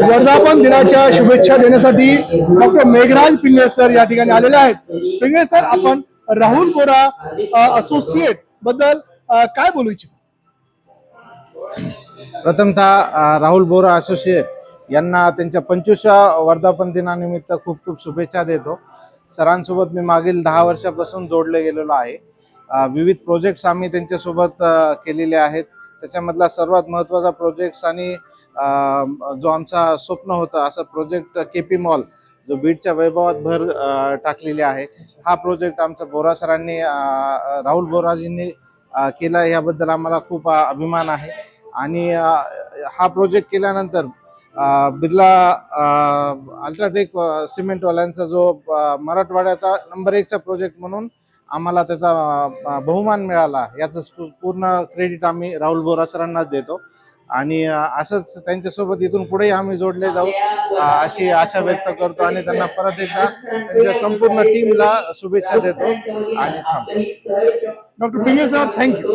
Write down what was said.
वर्धापन दिनाच्या शुभेच्छा देण्यासाठी डॉक्टर मेघराज पिंगळे सर या ठिकाणी आलेले आहेत। पिंगळे सर, आपण राहुल बोरा असोसिएट बद्दल काय बोलू इच्छिता? प्रथमतः राहुल बोरा असोसिएट यांना त्यांच्या 25व्या वर्धापन दिनानिमित्त खूप खूप शुभेच्छा देतो। सरांसोबत मी मागील 10 वर्षापासून जोडले गेलेलो आहे। विविध प्रोजेक्ट्स आम्ही त्यांच्यासोबत केलेले आहेत। त्याच्यामधला सर्वात महत्त्वाचा प्रोजेक्ट्स आणि जो आमचा स्वप्न होता असा प्रोजेक्ट केपी मॉल, जो बीडच्या वैभवात भर टाकलेली आहे। हा प्रोजेक्ट आमचा बोरा सरांनी राहुल बोराजींनी केला, याबद्दल आम्हाला खूप अभिमान आहे। आणि हा प्रोजेक्ट केल्यानंतर बिर्ला अल्ट्राटेक सिमेंटवाल्यांचा जो मराठवाड्याचा नंबर 1चा प्रोजेक्ट म्हणून आम्हाला त्याचा बहुमान मिळाला, याचं पूर्ण क्रेडिट आम्ही राहुल बोरा सरांनाच देतो। आणि असंच त्यांच्यासोबत इथून पुढेही आम्ही जोडले जाऊ अशी आशा व्यक्त करतो आणि त्यांना परत एकदा त्यांच्या संपूर्ण टीमला शुभेच्छा देतो आणि थांबतो। Doctor Pingale sir, thank you.